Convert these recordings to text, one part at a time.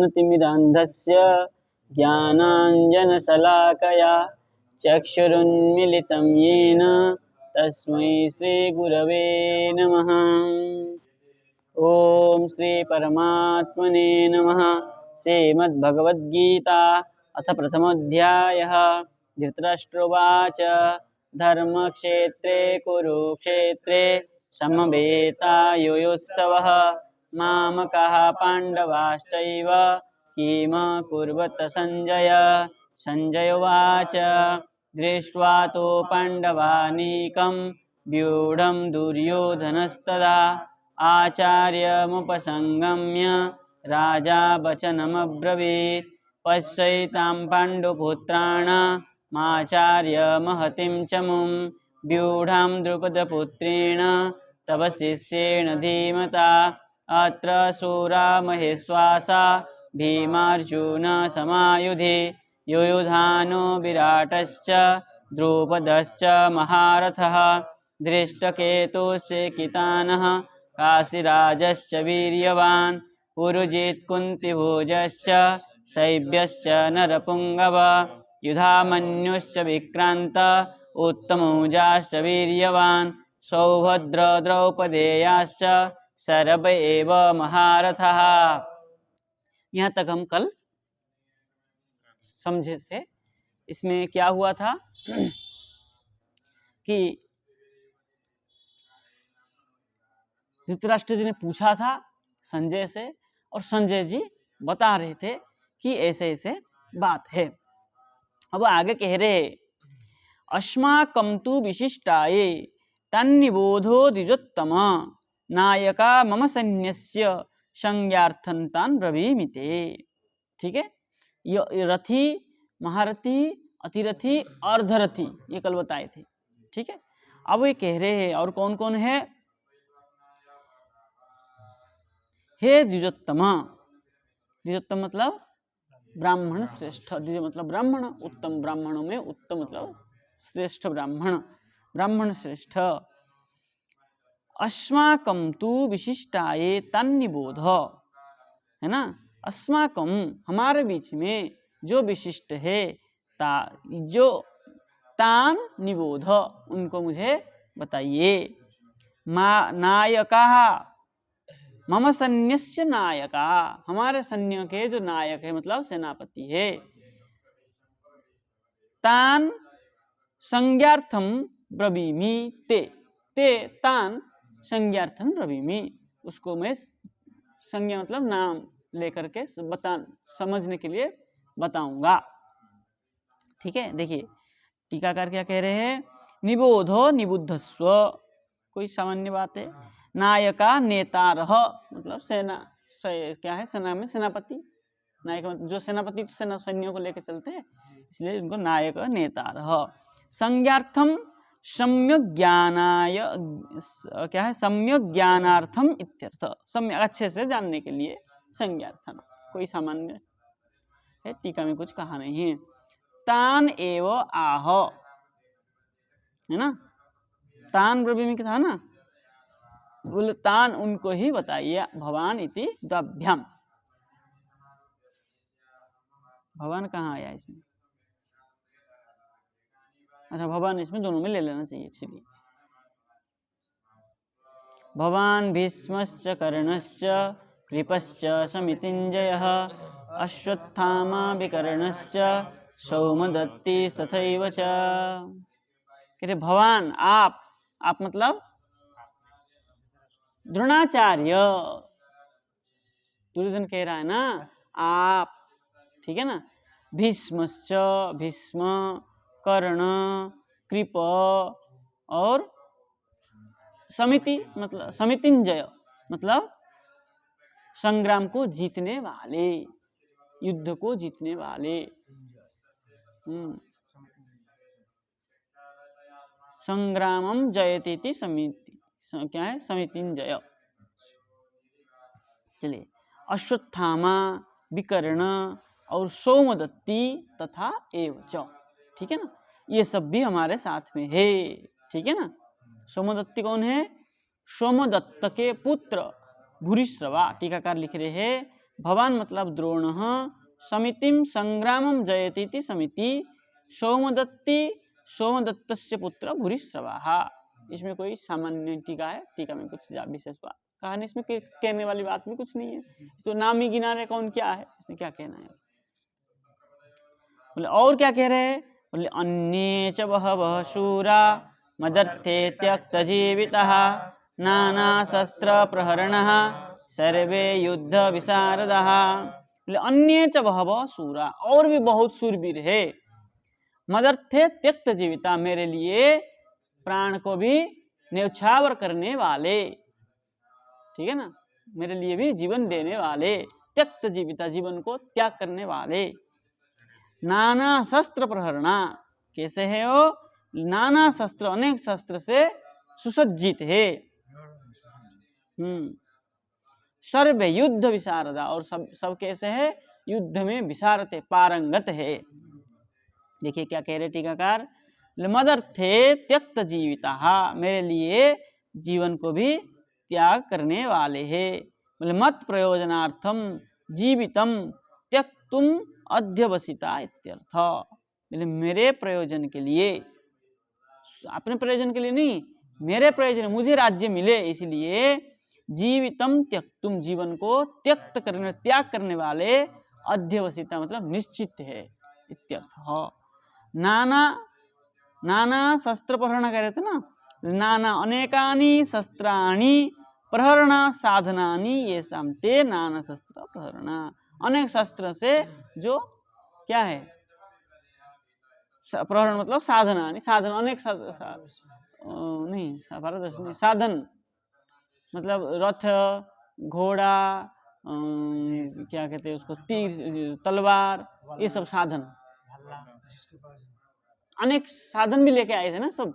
ज्ञानतिमिरान्धस्य ज्ञानाञ्जनशलाकया चक्षुरुन्मिलितं येन तस्मै श्रीगुरवे नमः। ओम श्री परमात्मने नमः। श्रीमद्भगवद्गीता अथ प्रथमोऽध्यायः। धृतराष्ट्रोवाच धर्मक्षेत्रे कुरुक्षेत्रे समवेतायुयुत्सवः मामकाः पाण्डवाश्चैव किम कुर्वत संजय। संजय उवाच दृष्ट्वा तु पाण्डवानीकं व्यूढं दुर्योधनस्तदा आचार्यमुपसंगम्य राजा वचनमब्रवीत् पश्यैतां पाण्डुपुत्राणामाचार्यमहतीं च मुं व्यूढां द्रुपदपुत्रेण तव शिष्येण धीमता अत्र शूरा महेश्वासा भीमार्जुन समायुधि युयुधानो विराटश्च द्रुपदश्च महारथः धृष्टकेतुश्चेकितानः काशीराजश्च वीर्यवान् पुरुजित् कुन्तिभोजश्च शैब्यश्च नरपुङ्गव युधामन्युश्च विक्रान्त उत्तमौजाश्च वीर्यवान् सौभद्र द्रौपदेयाश्च सर्व एव महारथः। यहाँ तक हम कल समझे थे। इसमें क्या हुआ था कि धृतराष्ट्र जी ने पूछा था संजय से और संजय जी बता रहे थे कि ऐसे ऐसे बात है। अब आगे कह रहे अस्माकं तु विशिष्टाये तन्निबोधो द्विजोत्तम नायका मम सैन्यस्य संज्ञार्थं तान् ब्रवीमिते। ठीक है, ये रथी, महारथी, अतिरथी, अर्धरथी ये कल बताए थे। ठीक है, अब ये कह रहे हैं और कौन कौन है। हे द्विजोत्तम, द्विजोत्तम मतलब ब्राह्मण श्रेष्ठ, द्विज मतलब ब्राह्मण, उत्तम ब्राह्मणों में उत्तम मतलब श्रेष्ठ ब्राह्मण, ब्राह्मण श्रेष्ठ। अस्माकं तु विशिष्टाये तन्निबोध, है ना, अस्माकं हमारे बीच में जो विशिष्ट है जो तान निबोध उनको मुझे बताइए। नायका मम सैन्यस्य नायका, हमारे सैन्य के जो नायक है मतलब सेनापति है। तान संज्ञार्थम ब्रवीमि ते, तान संज्ञार्थम ब्रवीमि, उसको मैं संज्ञा मतलब नाम लेकर के समझने के लिए बताऊंगा। ठीक है, देखिए टीकाकार क्या कह रहे हैं। निबोधो निबुद्धस्व, कोई सामान्य बात है। नायका नेतारः मतलब सेना, क्या है, सेना में सेनापति। नायक जो सेनापति तो सेना सैन्यों को लेकर चलते हैं, इसलिए उनको नायक नेतारः। संज्ञार्थम सम्यक ज्ञानाय, क्या है, सम्यक ज्ञानार्थम इत्यर्थ, सम्यक अच्छे से जानने के लिए संज्ञार्थम, कोई सामान्य है, टीका में कुछ कहा नहीं है। तान एव आह, है ना, तान ब्रवीमि था ना, बोले तान उनको ही बताइए। भवान इति द्वभ्याम, भवान कहाँ आया इसमें, अच्छा भवान इसमें दोनों में ले लेना चाहिए। चलिए, भवान भीष्मश्च कर्णश्च कृपश्च समितिञ्जयः अश्वत्थामा विकर्णश्च सौमदत्ति तथैव च। कहते भवान आप मतलब द्रोणाचार्य, दुर्योधन कह रहा है ना आप, ठीक है ना। भीष्मश्च भीष्म, कर्ण, कृप और समिति मतलब समितिंजय मतलब संग्राम को जीतने वाले, युद्ध को जीतने वाले। संग्रामम जयति समिति, क्या है, समितिंजय। चलिए, अश्वत्थामा, विकर्ण और सोमदत्ती तथा एवच, ठीक है ना, ये सब भी हमारे साथ में है। ठीक है ना। सोमदत्ती कौन है? सोमदत्त के पुत्र भूरिश्रवा, टीकाकार लिख रहे हैं भवान मतलब द्रोण, समितिम संग्रामम जयतीति समिति, सोमदत्तस्य पुत्र भूरिश्रवा। इसमें कोई सामान्य टीका है, टीका में कुछ विशेष बात कहानी इसमें कहने वाली बात भी कुछ नहीं है, तो नाम ही गिना रहे कौन क्या है, इसमें क्या कहना है। बोले और क्या कह रहे हैं, बोले अन्ये च बहवः शूरा मदर्थे त्यक्त जीवितः नाना शस्त्र प्रहरणः सर्वे युद्ध विशारदः। बोले अन्ये च बहवः शूरा, और भी बहुत शूरवीर है, मदर्थे त्यक्त जीविता, मेरे लिए प्राण को भी न्यौछावर करने वाले, ठीक है ना, मेरे लिए भी जीवन देने वाले, त्यक्त जीविता, जीवन को त्याग करने वाले। नाना शस्त्र प्रहरणा, कैसे है वो, नाना शस्त्र, अनेक शस्त्र से सुसज्जित है। सर्व युद्ध विशारदा, और सब कैसे है, युद्ध में विशारद, पारंगत है। देखिए क्या कह रहे टीकाकार, मदर्थे त्यक्त जीविता, मेरे लिए जीवन को भी त्याग करने वाले हैं। बोले मत प्रयोजनार्थम जीवितम त्यक्तुम अध्यवसिता इत्यर्थ। बोले मेरे प्रयोजन के लिए, अपने प्रयोजन के लिए नहीं, मेरे प्रयोजन, मुझे राज्य मिले इसलिए जीवितम त्यक्तुम, जीवन को त्यक्त करने, त्याग करने वाले, अध्यवसिता मतलब निश्चित है इत्यर्थ। नाना शस्त्र प्रहरण कह रहे थे ना, नाना अनेकानि शस्त्राणि प्रहरण साधनानि ये सामते नाना शस्त्र प्रहरण, अनेक शस्त्र से जो क्या है, प्रहरण मतलब साधनानि, साधन अनेक नहीं, साधन मतलब रथ, घोड़ा, क्या कहते हैं उसको, तीर, तलवार, ये सब साधन, अनेक साधन भी लेके आए थे ना सब,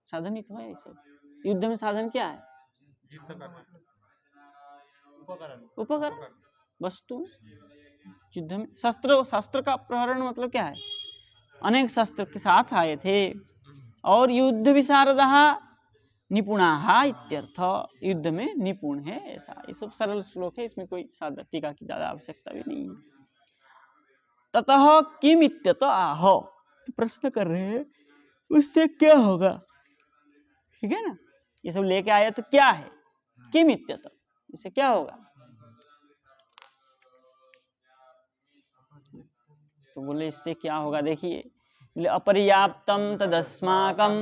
साधन ही तो है सब। युद्ध में साधन क्या है, उपकरण, वस्तु। युद्ध में शस्त्र का प्रहरण मतलब क्या है, अनेक शस्त्र के साथ आए थे। और युद्ध विशारदः निपुणाः इत्यर्थ, युद्ध में निपुण है, ऐसा। ये सब सरल श्लोक है, इसमें कोई सादा टीका की ज्यादा आवश्यकता भी नहीं है। ततः किम इत्यतः आह, तो प्रश्न कर रहे हैं उससे क्या होगा, ठीक है ना, ये सब लेके आया तो क्या है, किम इत्यतः, इससे क्या होगा। तो बोले इससे क्या होगा, देखिए, बोले अपर्याप्तम तदस्माकं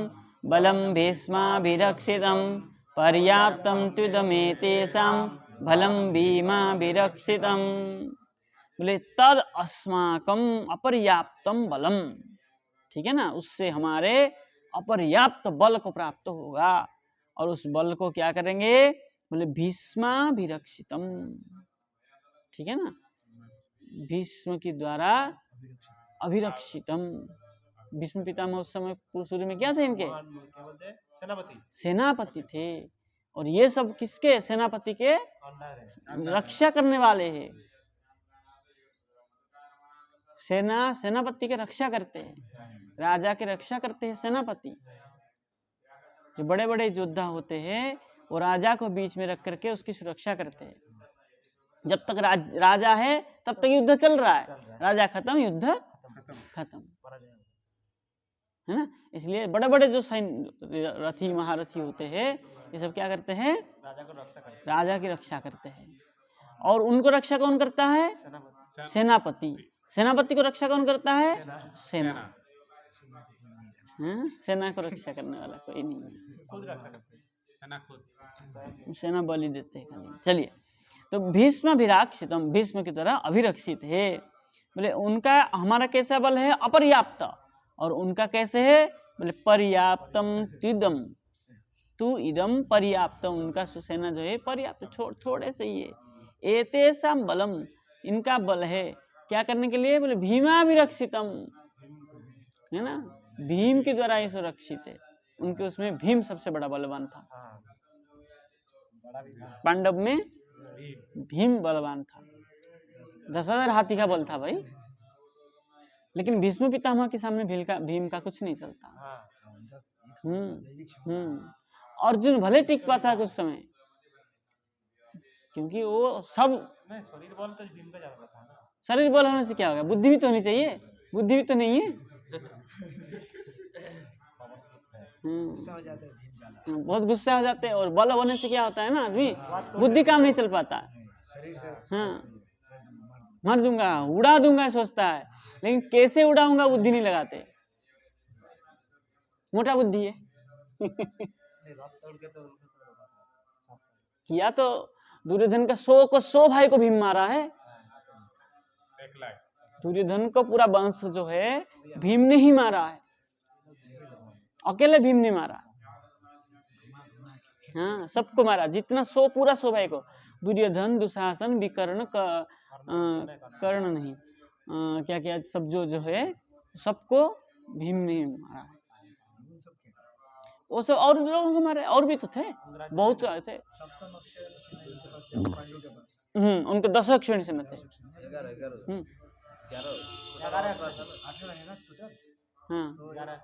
बलम भीष्माभिरक्षितम पर्याप्तम त्विदमेतेषां बलम भीमाभिरक्षितम। बोले तद अस्माकम अपर्याप्तम बलम, ठीक है ना, उससे हमारे अपर्याप्त बल को प्राप्त होगा, और उस बल को क्या करेंगे, बोले भीष्माभिरक्षितम, ठीक है ना, भीष्म के द्वारा अभिरक्षितम। भीष्म पितामह उस समय शुरू में क्या थे, इनके सेनापति थे, और ये सब किसके, सेनापति के रक्षा करने वाले हैं। सेनापति के रक्षा करते हैं, राजा के रक्षा करते हैं सेनापति। जो बड़े बड़े योद्धा होते हैं वो राजा को बीच में रख करके उसकी सुरक्षा करते हैं। जब तक राजा है तब तक युद्ध चल रहा है, राजा खत्म, युद्ध खत्म, है ना। इसलिए बड़े बड़े जो रथी महारथी होते हैं ये सब क्या करते हैं, राजा की रक्षा करते हैं। और उनको रक्षा कौन करता है, सेनापति। सेनापति को रक्षा कौन करता है, सेना। सेना को रक्षा करने वाला कोई नहीं है, सेना बलि देते हैं खाली। चलिए, तो भीष्म अभिरक्षितम, भीष्म की तरह अभिरक्षित है। बोले उनका, हमारा कैसा बल है, अपर्याप्त, और उनका कैसे है, बोले पर्याप्तम त्विदम, तु इदम पर्याप्त, उनका सुसेना जो है पर्याप्त, थोड़े से ही है। एतेषां बलम, इनका बल है क्या करने के लिए, बोले भीमाभिरक्षितम, है ना, भीम के द्वारा ये सुरक्षित है। उनके उसमें भीम सबसे बड़ा बलवान था, पांडव में भीम बलवान था, 10,000 हाथी का बल था भाई। लेकिन भीष्म पितामह के सामने भीम का कुछ नहीं चलता। अर्जुन भले टिक पाता कुछ समय, क्योंकि वो सब नहीं, शरीर बल तो भीम का ज्यादा था ना। शरीर बल होने से क्या होगा, बुद्धि भी तो होनी चाहिए, बुद्धि भी तो नहीं है। गुस्सा हो जाता है भीम ज्यादा। बहुत गुस्सा हो जाते हैं, और बल होने से क्या होता है ना, आदमी बुद्धि काम नहीं चल पाता। शरीर से हाँ, मर मर दूंगा, उड़ा दूंगा सोचता है, लेकिन कैसे उड़ाऊंगा बुद्धि नहीं लगाते, मोटा बुद्धि है। नहीं, रथ तोड़ के तो उनके सब होता था, सब किया तो दुर्योधन का 100 को 100 भाई को भीम मारा है। 1 लाख दुर्योधन को पूरा वंश जो है भीम ने ही मारा है, अकेले भीम ने मारा। हाँ, सबको मारा, जितना 100 पूरा 100 भाई को। दुर्योधन, दुशासन, विकर्ण, कर्ण नहीं, क्या क्या सब जो है सबको भीम ने मारा है। वो सब और लोगों को मारे, और भी तो थे, बहुत थे। सप्तम अक्षर के पास थे, पांडु के पास। उनके 10 अक्षर से न थे। 11 अक्षर था ना। 8 रहेगा टोटल। हाँ, तो 11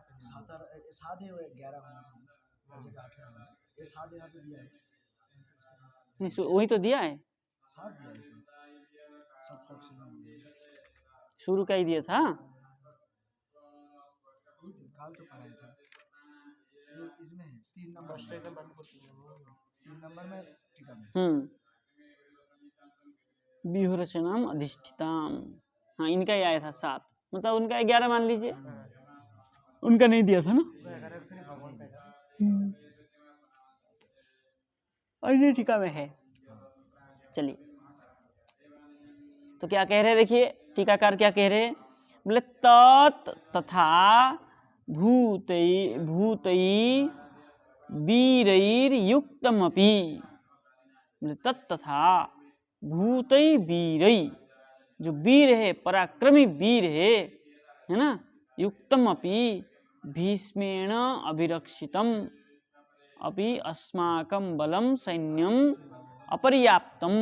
7 है, 11 होना चाहिए, 8 रहेगा। ये 7 यहाँ पे दिया है, नहीं वही तो दिया है, 7 दिया है इसे, सप्तम अक्षर शुरू का ही दिया था। काल तो पढ़ाया था, ये इसमें है 3 नंबर में, 3 नंबर में टीका में। व्यूह रचनाम अधिष्ठिताम, हाँ इनका ही आया था 7, मतलब उनका 11 मान लीजिए, उनका नहीं दिया था ना। और ये टीका में है। चलिए, तो क्या कह रहे, देखिए टीकाकार क्या कह रहे, बोले तत् तथा भूतई वीरैर्युक्तमपि, बोले तत् तथा भूतई वीरई, जो वीर है, पराक्रमी वीर है ना, युक्तम अपि भीष्मेण अभिरक्षितम अपि अस्माकं बलम सैन्यम अपर्याप्तम,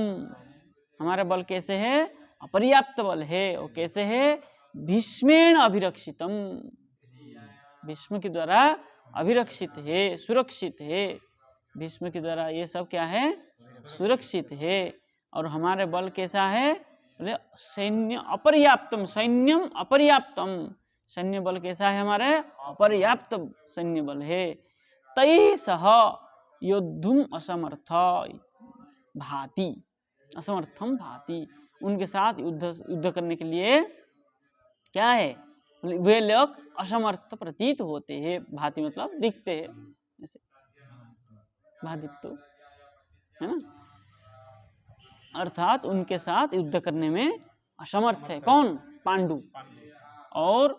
हमारा बल कैसे है, अपर्याप्त बल है। और कैसे है, भीष्मेण अभिरक्षितम, भीष्म के द्वारा अभिरक्षित है, सुरक्षित है। भीष्म के द्वारा ये सब क्या है, सुरक्षित है। और हमारे बल कैसा है, बोले सैन्य अपर्याप्तम, सैन्यम अपर्याप्तम, सैन्य बल कैसा है, हमारे अपर्याप्त सैन्य बल है। तैः सह योद्धुम असमर्थ भाति, असमर्थम भाति, उनके साथ युद्ध करने के लिए क्या है, वे लोग असमर्थ प्रतीत होते हैं। भाति मतलब दिखते हैं, जैसे भादित्व है ना, अर्थात उनके साथ युद्ध करने में असमर्थ है। कौन, पांडु। और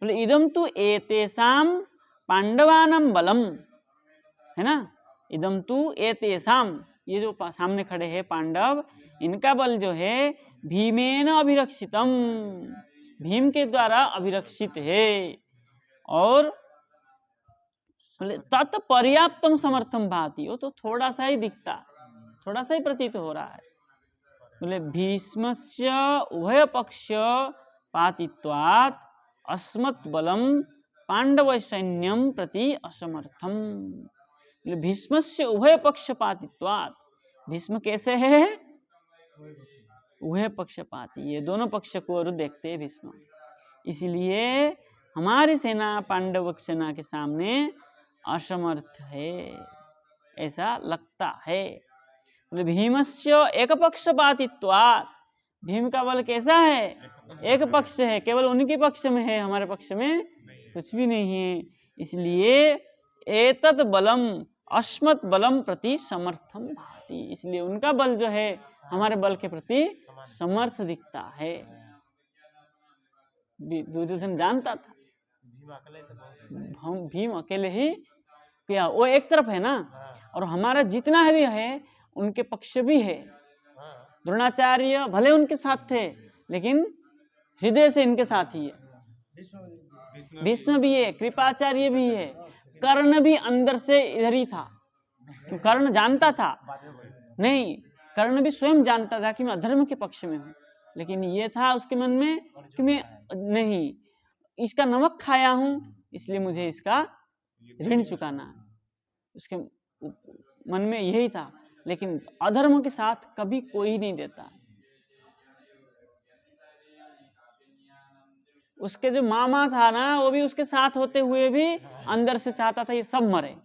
बोले इदम तो एतेषाम पांडवानां बलम, है ना, इदम तु एतेषाम, ये जो सामने खड़े हैं पांडव, इनका बल जो है भीमेन अभिरक्षितम, भीम के द्वारा अभिरक्षित है। और तत् पर्याप्तम समर्थम भाति, वो तो थोड़ा सा ही दिखता, थोड़ा सा ही प्रतीत हो रहा है। बोले भीष्मस्य उभय पक्ष पातित्वात् अस्मत् बलम पांडव सैन्यम प्रति असमर्थम, भीष्मस्य उभय पक्षपातित्वात्, भीष्म कैसे है, उभय पक्षपाती, ये दोनों पक्ष को देखते हैं भीष्म, इसलिए हमारी सेना पांडव सेना के सामने असमर्थ है, ऐसा लगता है। बोले भीमस्य एक पक्षपातित्वात्, भीम का बल कैसा है, एक पक्ष है, केवल उनके पक्ष में है, हमारे पक्ष में कुछ भी नहीं है। इसलिए एतत् बलम अस्मत् बलम प्रति समर्थम भाति, इसलिए उनका बल जो है हमारे बल के प्रति समर्थ दिखता है। दुर्योधन जानता था भीम अकेले ही क्या, वो एक तरफ है ना, और हमारा जितना भी है उनके पक्ष भी है। द्रोणाचार्य भले उनके साथ थे, लेकिन हृदय से इनके साथ ही है। भीष्म भी है, कृपाचार्य भी है, कर्ण भी अंदर से इधर ही था। कर्ण जानता था, नहीं, कर्ण भी स्वयं जानता था कि मैं अधर्म के पक्ष में हूँ, लेकिन ये था उसके मन में कि मैं नहीं, इसका नमक खाया हूँ, इसलिए मुझे इसका ऋण चुकाना है, उसके मन में यही था। लेकिन अधर्म के साथ कभी कोई नहीं देता। उसके जो मामा था ना, वो भी उसके साथ होते हुए भी अंदर से चाहता था ये सब मरे।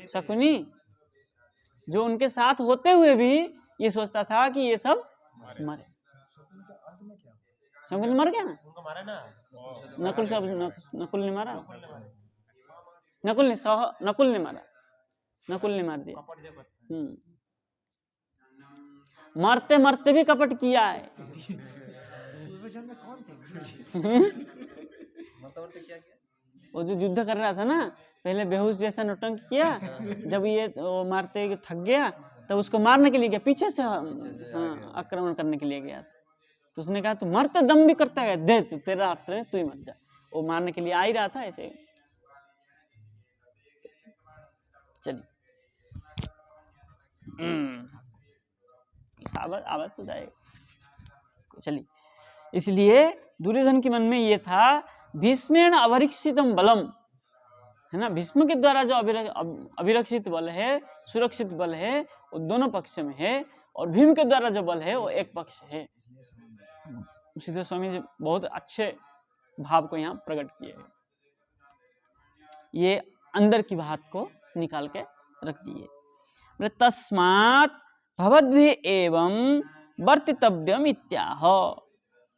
शकुनी जो उनके साथ होते हुए भी ये सोचता था कि ये सब मरे। शकुनी मर गया ना, नकुल सब नकुल ने मारा, नकुल ने मारा, नकुल ने मार दिया। मरते मरते भी कपट किया है। वो जो युद्ध कर रहा था ना, पहले बेहोश जैसा नौटंक किया, जब ये मारते थक गया तब उसको मारने के लिए गया, पीछे से आक्रमण करने के लिए गया। तो उसने कहा तू मरते दम भी करता है, दे तू, तेरा हाथ तू ही मर जा। वो मारने के लिए आ ही रहा था ऐसे। चलिए आवाज तो जाएगा। चलिए, इसलिए दुर्योधन के मन में ये था, भीष्मेण अवरीक्षितम बलम, है ना, भीष्म के द्वारा जो अभिरक्षित बल है, सुरक्षित बल है, वो दोनों पक्ष में है, और भीम के द्वारा जो बल है वो एक पक्ष है। सीधे स्वामी जी बहुत अच्छे भाव को यहाँ प्रकट किए हैं। ये अंदर की बात को निकाल के रख दिए। तस्मात् भवद्भि एवं वर्तितव्यम इत्याह,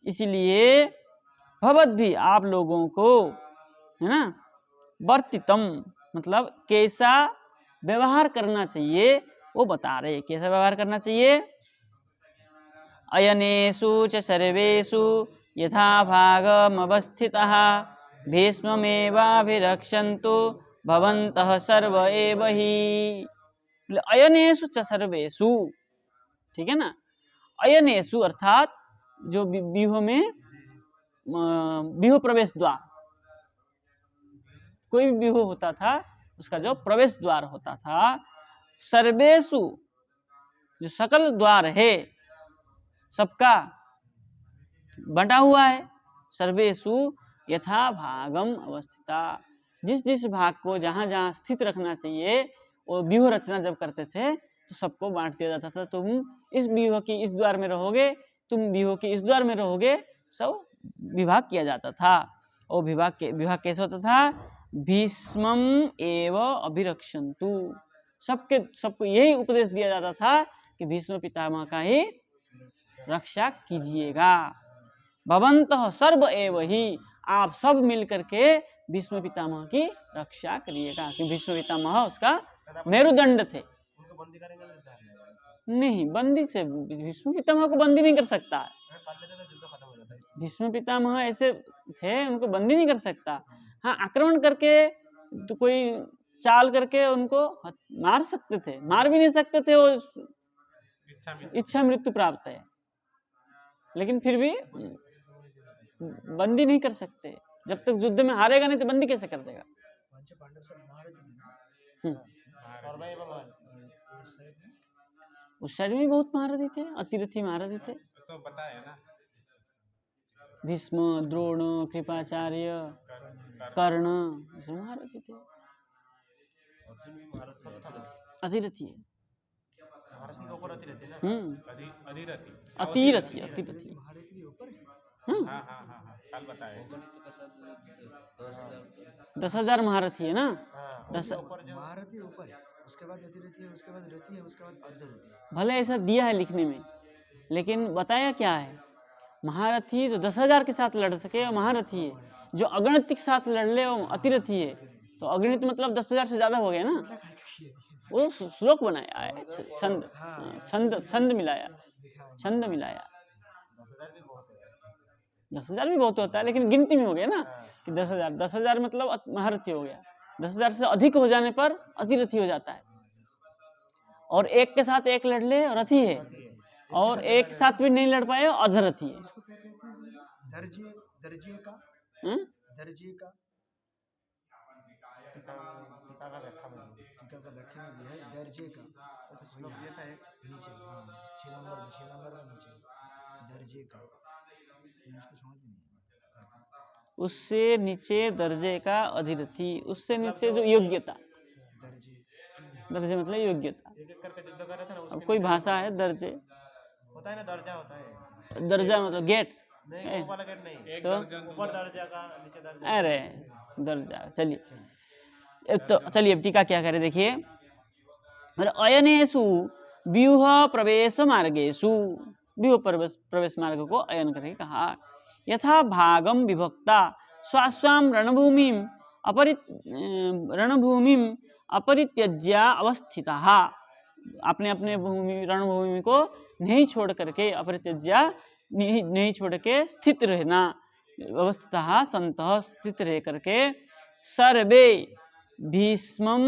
इसलिए भवद्भि आप लोगों को, है ना, वर्तितम मतलब कैसा व्यवहार करना चाहिए वो बता रहे। कैसा व्यवहार करना चाहिए? अयनेषु च सर्वेषु यथा भागम अवस्थितः भीष्ममेवाभिरक्षन्तु भवन्तः सर्व एव हि। अयनेषु च सर्वेषु, ठीक है ना, अयनेषु अर्थात जो व्यूह में व्यूह प्रवेश द्वार, कोई भी व्यूह होता था उसका जो प्रवेश द्वार होता था, सर्वेषु जो सकल द्वार है, सबका बंटा हुआ है, सर्वेषु यथा भागम अवस्थिता, जिस जिस भाग को जहां जहां स्थित रखना चाहिए वो व्यूह रचना जब करते थे तो सबको बांट दिया जाता था। तुम इस व्यूह की इस द्वार में रहोगे, तुम व्यूह की इस द्वार में रहोगे, सब विभाग किया जाता था। और विभाग कैसे होता था? भीष्मम एव अभिरक्षन्तु, सबको यही उपदेश दिया जाता था कि भीष्म पितामह का ही रक्षा कीजिएगा। भवन्तः सर्व एव ही, आप सब मिल करके भीष्म पितामह की रक्षा करिएगा, क्योंकि भीष्म पितामह उसका मेरुदंड थे। नहीं, बंदी से भीष्म पितामह को बंदी नहीं कर सकता। भीष्म पितामह ऐसे थे, उनको बंदी नहीं कर सकता। हाँ, आक्रमण करके तो कोई चाल करके उनको मार सकते थे, मार भी नहीं सकते थे, वो इच्छा मृत्यु प्राप्त है, लेकिन फिर भी बंदी नहीं कर सकते। जब तक युद्ध में हारेगा नहीं तो बंदी कैसे कर देगा? उस साइड में बहुत महारथी थे, अतिरथी महारथी थे, तो बताया ना, भीष्म, द्रोण, कृपाचार्य, कर्ण, ऐसे महारथी थे। अतिरथी है, अतिरथी, अतिरथी, कल बताया 10,000 महारथी है ना, 10 महारथी ऊपर है, उसके बाद अतिरथी है, उसके बाद रथी है, उसके बाद अर्धरथी है। भले ऐसा दिया है लिखने में, लेकिन बताया क्या है? महारथी जो 10,000 के साथ लड़ सके वो महारथी है, जो अगणित के साथ लड़ ले वो अतिरथी है। तो अगणित मतलब 10,000 से ज्यादा हो गया ना, वो श्लोक बनाया है, छंद मिलाया, छंद मिलाया। 10,000 भी बहुत होता है, लेकिन गिनती में हो गया ना कि 10,000 मतलब महारथी हो गया। 10,000 से अधिक हो जाने पर अतिरथी हो जाता है। और एक के साथ एक लड़ ले रथी है, और एक साथ भी नहीं लड़ पाए अर्धरथी है। इसको क्या कहते हैं? दर्जे का दर्जे का टीका का व्याख्या में दिया है दर्जे का, तो श्लोक ये था नीचे, हाँ 6 नंबर में नीचे दर्जे का, इसको समझ में नहीं। उससे नीचे दर्जे का अधिरथी, उससे नीचे जो योग्यता, दर्जे मतलब योग्यता। एक एक करके युद्ध कर रहे थे ना, अब उसके कोई नीचे भाषा है दर्जे, होता है ना, दर्जा होता है। दर्जा मतलब गेट नहीं, वो वाला गेट नहीं, तो ऊपर दर्जा का, नीचे दर्जा। अरे दर्जा। चलिए तो चलिए अब टीका क्या करे देखिए, अयनेषु व्यूह प्रवेश मार्गेषु, व्यूह प्रवेश मार्ग को अयन करके कहा। यथा भागम विभक्ता स्वास्वाम रणभूमिम अपरित्यज्य अवस्थितः, अपने अपने भूमि रणभूमि को नहीं छोड़ करके, अपरित्यज्य नहीं छोड़ के स्थित रहना, अवस्थितः संतः स्थित रह करके, सर्वे भीष्मम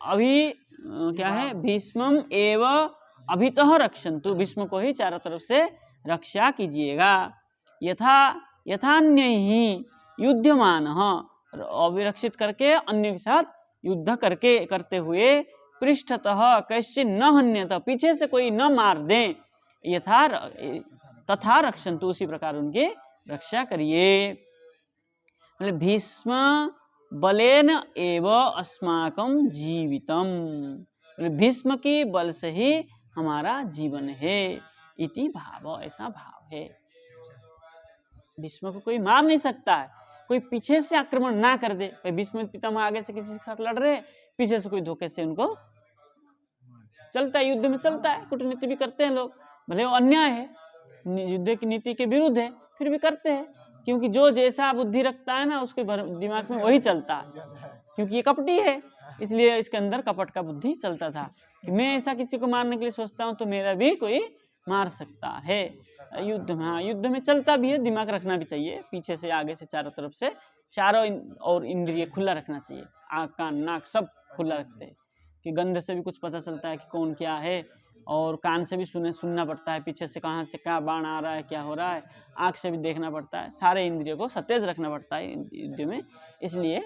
अभी क्या है, भीष्मम एव अभितः रक्षन्तु, भीष्म को ही चारों तरफ से रक्षा कीजिएगा। यथान्यैः युध्यमानः, अभिरक्षित करके अन्य के साथ युद्ध करते हुए, पृष्ठतः कैश्चित् न हन्यत, पीछे से कोई न मार दे, तथा रक्षन्तु, उसी प्रकार उनकी रक्षा करिए। मतलब भीष्म बलेन एव अस्माकं जीवितम, भीष्म की बल से ही हमारा जीवन है, इति भाव, ऐसा भाव है। भीष्म को कोई मार नहीं सकता है, कोई पीछे से आक्रमण ना कर दे। भीष्म पितामह आगे से किसी के साथ लड़ रहे, पीछे से कोई धोखे से उनको चलता है, युद्ध में चलता है, कूटनीति भी करते हैं लोग, भले वो अन्याय है, युद्ध की नीति के विरुद्ध है, फिर भी करते हैं, क्योंकि जो जैसा बुद्धि रखता है ना, उसके दिमाग में वही चलता है, क्योंकि ये कपटी है, इसलिए इसके अंदर कपट का बुद्धि चलता था कि मैं ऐसा किसी को मारने के लिए सोचता हूँ तो मेरा भी कोई मार सकता है। युद्ध में, हाँ, युद्ध में चलता भी है, दिमाग रखना भी चाहिए, पीछे से आगे से चारों तरफ से, चारों और इंद्रिय खुला रखना चाहिए, आँख कान नाक सब खुला रखते हैं कि गंध से भी कुछ पता चलता है कि कौन क्या है, और कान से भी सुनना पड़ता है, पीछे से कहाँ से क्या बाण आ रहा है, क्या हो रहा है, आँख से भी देखना पड़ता है, सारे इंद्रियों को सतेज रखना पड़ता है युद्ध में, इसलिए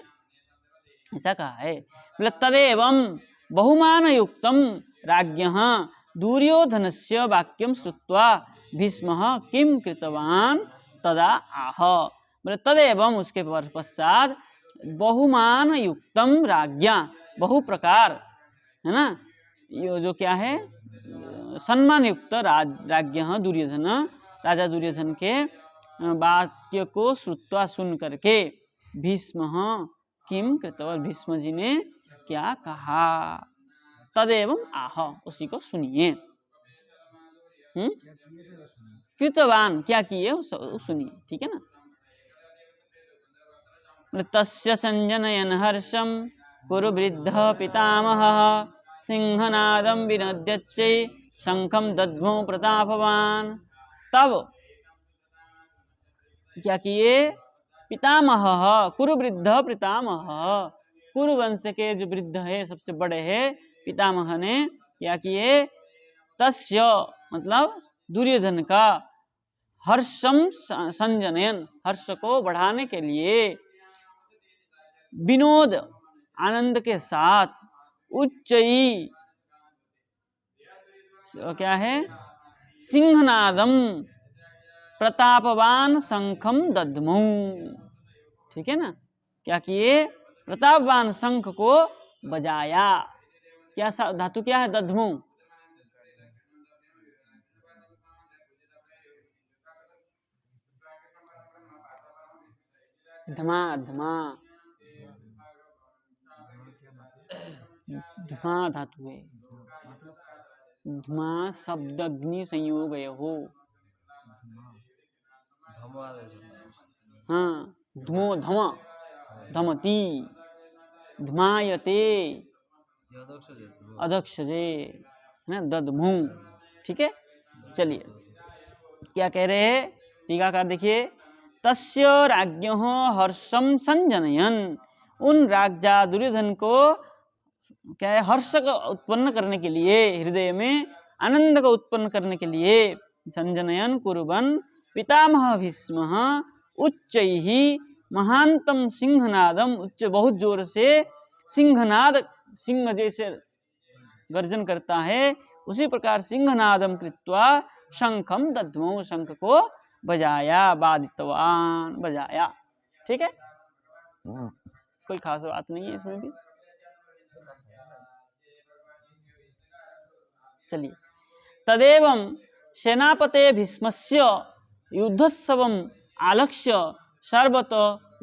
ऐसा कहा है। मतलब तदेवं बहुमान युक्तम राज्ञः दुर्योधनस्य वाक्यम श्रुत्वा भीष्मः किम कृतवान तदा आह, मतलब तदेवं, उसके पश्चात, बहुमान युक्तम राज्ञा, बहु प्रकार है ना, ये जो क्या है, सम्मान युक्त राज्ञः दुर्योधन, राजा दुर्योधन के वाक्य को श्रुत्वा सुन करके, भीष्मः किम कृतवान, भीष्म जी ने क्या कहा, तदेवं आह, उसी को सुनिए। कृतवान क्या किए सुनिए, ठीक है ना। तस्य संजनयन हर्षम कुरु वृद्ध पितामहः सिंहनादं विनद्यच्चै शंखं दद्मो प्रतापवान, तब क्या किए, पितामह, कुरु वृद्ध पितामह, कुरु वंश के जो वृद्ध है, सबसे बड़े है, पितामह ने क्या किए, तस्य मतलब दुर्योधन का, हर्षम संजनयन, हर्ष को बढ़ाने के लिए, विनोद आनंद के साथ, उच्चई क्या है, सिंहनादम प्रतापवान शंखम दद्मौ, ठीक है ना, क्या किए, प्रतापवान शंख को बजाया, क्या धातु क्या है, दद्मौ, धमा धमा, धमा धातु है, धमा शब्द अग्नि संयोग हो, हाँ, धमो धमा, धमती, धमायते, अधक्षजे, है दद्मु, ठीक है। चलिए क्या कह रहे हैं टीकाकार, देखिए, तस्य राज्ञः हर्षम संजनयन, उन राजा दुर्योधन को क्या है, हर्ष का उत्पन्न करने के लिए, हृदय में आनंद का उत्पन्न करने के लिए, संजनयन कुर्वन् पितामह भीष्मः उच्चैः महांतम सिंहनादम, उच्च बहुत जोर से सिंहनाद, सिंह जैसे गर्जन करता है, उसी प्रकार सिंहनादम कृत्वा शंखम दद्मौ, शंख को बजाया, बादितवान, बजाया, ठीक है, कोई खास बात नहीं है इसमें भी। चलिए, तदेवं सेनापते भीष्मस्य युद्धोत्सवम आलक्ष्य सर्वत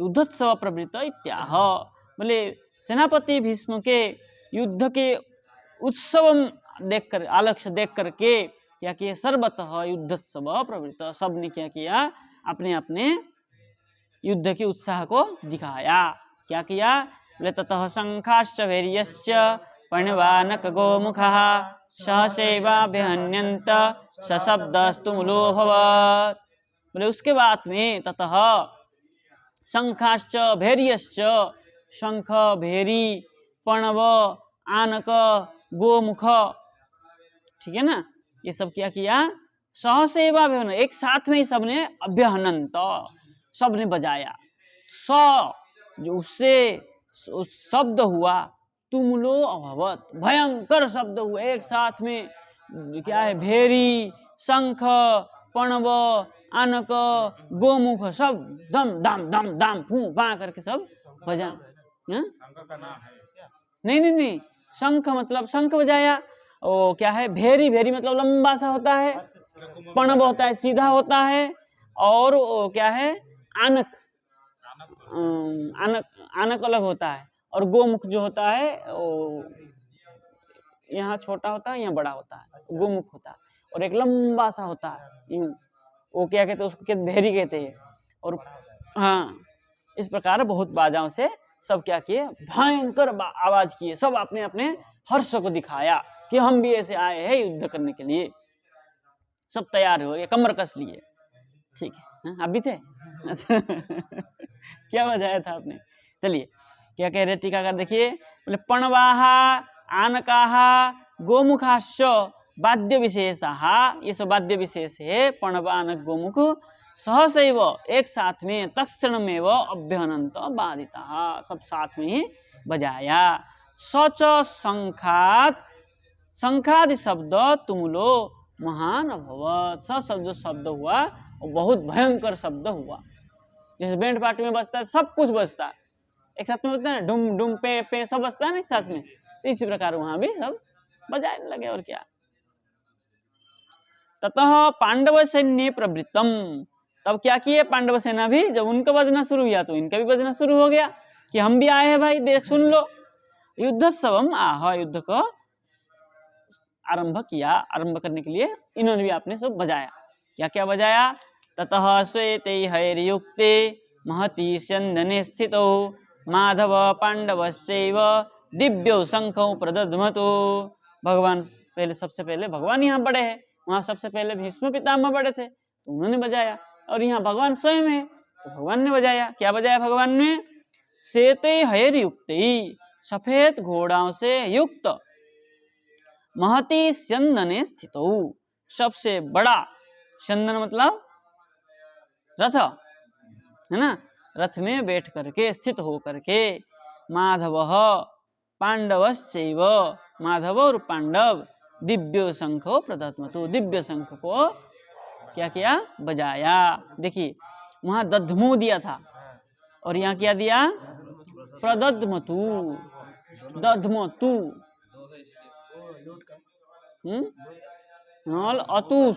युद्धोत्सव प्रवृत्त इत्याह। बोले सेनापति भीष्म के युद्ध के उत्सव देखकर, आलक्ष्य देख करके क्या किया, सर्वतः युद्धोत्सव प्रवृत्त, सबने क्या किया, अपने अपने युद्ध के उत्साह को दिखाया। क्या किया, बोले ततः शंखाश्च वैर्यश्च पणवानक गोमुखः सहसैवाभ्यहन्यन्त सशब्दस्तु मूलोऽभवत्। बोले उसके बाद में ततः शंखाश्च भैर्यश्च, शंख भेरी पणव आनक गोमुख, ठीक है ना, ये सब क्या किया, सहसैवाभ्यहन, एक साथ में ही सबने अभ्यहनंत, सबने बजाया। स जो उससे शब्द हुआ, तुमलो अभवत, भयंकर शब्द हुआ एक साथ में, क्या है, भेरी शंख पणव आनक गोमुख सब दम दम दम दम फू फा करके सब बजा। नहीं नहीं नहीं, शंख मतलब शंख बजाया, ओ क्या है, भेरी, भेरी मतलब लंबा सा होता है, पणव होता है सीधा होता है, और ओ क्या है, आनक, आनक आनक अलग होता है, और गोमुख जो होता है वो यहाँ छोटा होता है, यहाँ बड़ा होता है, गोमुख होता है, और एक लंबा सा होता है, वो क्या कहते हैं, उसको क्या भेरी कहते हैं। और हाँ, इस प्रकार बहुत बाजाओं से सब क्या किए, भयंकर आवाज किए, सब अपने अपने हर्ष को दिखाया कि हम भी ऐसे आए हैं युद्ध करने के लिए, सब तैयार हो, ये कमर कस लिए। ठीक है, आप भी थे? अच्छा क्या बजाया था आपने? चलिए, क्या कह रहे टीकाकार देखिए, बोले पणवाहा आनकाहा गोमुखाश्च वाद्य विशेषाहा, ये सब वाद्य विशेष है, पणव आनक गोमुख सहसैव एक साथ में तत्क्षणमेव अभ्यहनंत बाधिता, सब साथ में ही बजाया। सच शंखात, शंखादि शब्द तुमलो महान अभवत, सब जो शब्द हुआ वो बहुत भयंकर शब्द हुआ, जैसे बैंड पार्टी में बजता है, सब कुछ बजता है एक साथ में, बजता है डुम डुम पे पे, सब बजता है ना एक साथ में, तो इसी प्रकार वहां भी सब बजाने लगे। और क्या, ततः पांडव सैन्य प्रवृत्तम, तब क्या किए पांडव सेना भी, जब उनका बजना शुरू हुआ तो इनका भी बजना शुरू हो गया कि हम भी आए हैं भाई, देख सुन लो। युद्धोत्सवम आह, युद्ध को आरंभ किया, आरंभ करने के लिए इन्होंने भी आपने सब बजाया। क्या क्या बजाया, ततः श्वेते हैर्युक्ते महती स्यंदने स्थितौ माधव पांडवश्चैव दिव्यौ शंखौ प्रदध्मतु। भगवान पहले, सबसे पहले भगवान यहाँ बड़े हैं, वहां सबसे पहले भीष्म पितामह बड़े थे तो उन्होंने बजाया, और यहाँ भगवान स्वयं है तो भगवान ने बजाया। क्या बजाया भगवान ने, श्वेते हैर्युक्ते, सफेद घोड़ाओं से युक्त, महती स्यंदने स्थितौ, सबसे बड़ा, स्यंदन मतलब रथ है ना, रथ में बैठ करके, स्थित हो करके, माधव पांडवश्चैव, माधव और पांडव, दिव्य शंखो प्रदध्मतु, दिव्य शंख को क्या किया, बजाया। देखिए वहां दध्मु दिया था और यहाँ क्या दिया, प्रदध्मतु, दध्मतु, नल अतुष,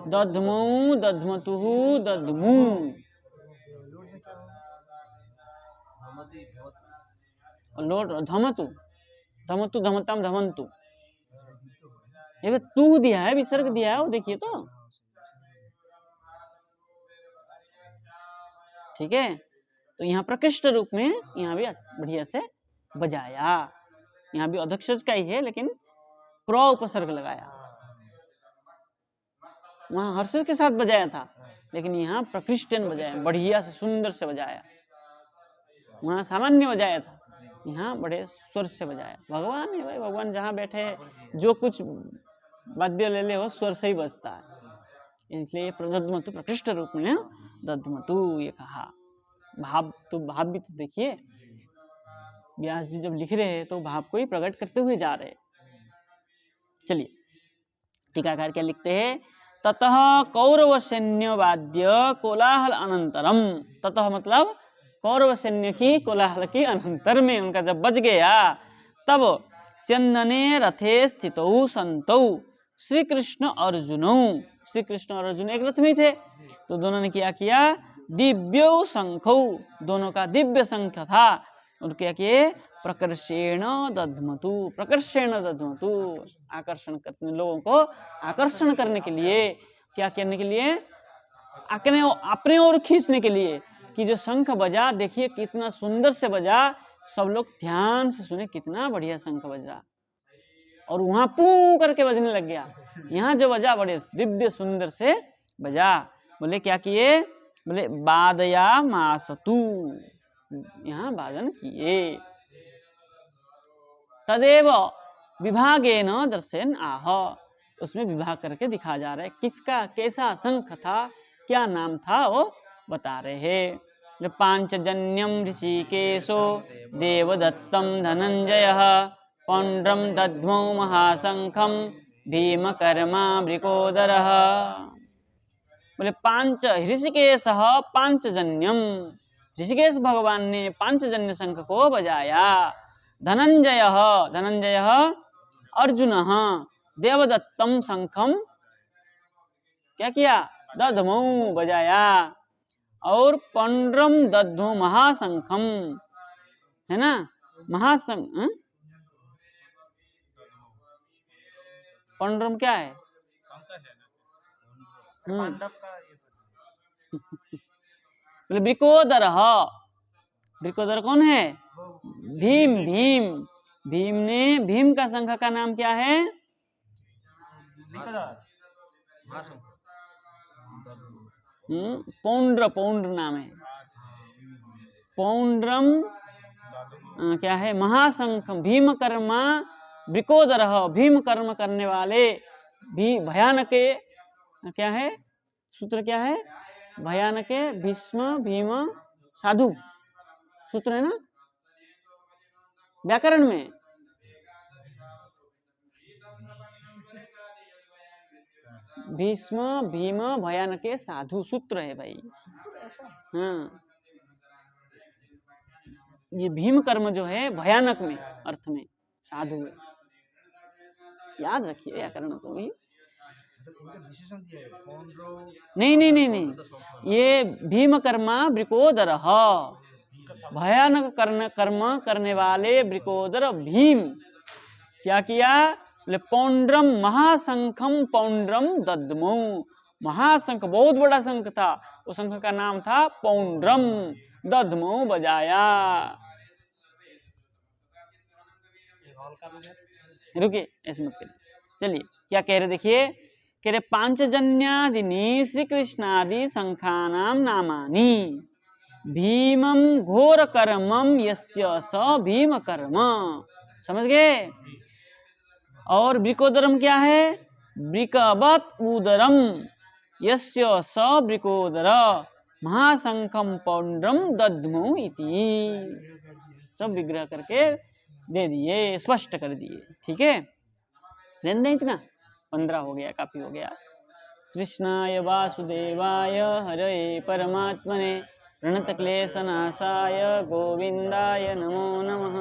दध्मौ दध्मतुहु दध्मु, लोट धमतु, धमतु धमतम धमंतु, ये तू दिया है, विसर्ग दिया है, वो देखिए तो, ठीक है। तो यहाँ प्रकृष्ट रूप में यहाँ भी बढ़िया से बजाया, यहाँ भी अधक्षज का ही है लेकिन प्र उपसर्ग लगाया, वहां हर्षज के साथ बजाया था लेकिन यहाँ प्रकृष्टन बजाया, बढ़िया से सुंदर से बजाया, वहां सामान्य बजाया था, यहाँ बड़े स्वर से बजाया। भगवान है भाई, भगवान जहाँ बैठे जो कुछ वाद्य ले ले वो स्वर से ही बजता है, इसलिए प्रदध्मतु प्रकृष्ट रूप में दध्मतु ये कहा। भाव तो, भाव भी तो देखिए, व्यास जी जब लिख रहे हैं तो भाव को ही प्रकट करते हुए जा रहे हैं। चलिए टीकाकार क्या लिखते हैं, ततः कौरव सैन्य वाद्य कोलाहल अनंतरम, ततः मतलब कौरव सैन्य की कोलाहल की अनंतर में, उनका जब बज गया तब स्यन्दने रथे स्थितौ संतौ श्री कृष्ण अर्जुनौ, श्री कृष्ण और अर्जुन एक रथ में थे, तो दोनों ने क्या किया, दिव्यो शंखौ, दोनों का दिव्य शंख था, और क्या किए, प्रकर्षेण दध्मतु, प्रकर्षेण दध्मतु, आकर्षण करने, लोगों को आकर्षण करने के लिए, क्या करने के लिए, अपने ओर खींचने के लिए, कि जो शंख बजा, देखिए कितना सुंदर से बजा, सब लोग ध्यान से सुने, कितना बढ़िया शंख बजा, और वहां पू करके बजने लग गया, यहाँ जो बजा बड़े दिव्य सुंदर से बजा। बोले क्या किए, बोले बादया मासतु, यहाँ वादन किए। तदेव विभागेन दर्शन आह, उसमें विभाग करके दिखा जा रहा है, किसका कैसा शंख था, क्या नाम था, वो बता रहे हैं। पांचजन्यम ऋषिकेशो देवदत्तम धनंजयः पौंड्रम दध्मौ महाशंखम भीमकर्मा वृकोदरः। बोले पांच ऋषिकेश पांचजन्यम, ऋषिकेश भगवान ने पांचजन्य शंख को बजाया। धनंजय, धनंजय अर्जुन देवदत्तम शंखम क्या किया, दध्मौ बजाया, और पौंड्रम दध्मौ महाशंखम, है ना, महाशंख, पौंड्रम क्या है, पांडव का ये बोले वृकोदर, वृकोदर कौन है, भीम, भीम, भीम ने, भीम का शंख का नाम क्या है, पौंड्र, पौंड्र नाम है, पौंड्रम क्या है, महाशंख, भीम कर्मा वृकोदर, भीम कर्म करने वाले, भी भयानक, क्या है सूत्र, क्या है, भयानक भीष्म भीम साधु, सूत्र है ना व्याकरण में, भीष्म भीम भयानक साधु सूत्र है भाई। हाँ, ये भीम कर्म जो है भयानक में अर्थ में साधु है, याद रखिए व्याकरण को भी। नहीं नहीं नहीं नहीं, ये भीम कर्मा वृकोदर, भयानक कर्म करने वाले वृकोदर भीम क्या किया, बोले पौंड्रम महाशंखम पौंड्रम दध्मौ, महाशंख बहुत बड़ा शंख था, उस शंख का नाम था पौंड्रम, दध्मौ बजाया। रुकिए ऐसे मत करिए, चलिए क्या कह रहे देखिए, कह रहे पांचजन्यादिनी श्री कृष्णादि शंखानाम नामानि भीमम घोर कर्मम यस्य स भीम कर्म, समझ गए। और वृकोदरम क्या है, वृकवत उदरम यस्य स वृकोदर महाशंखम पौंड्रम दध्मौ इति, सब विग्रह करके दे दिए, स्पष्ट कर दिए, ठीक है। रहने दें इतना, 15 हो गया, काफी हो गया। कृष्णाय वासुदेवाय हरये परमात्मने प्रणतक्लेशनाशाय गोविंदाय नमो नमः।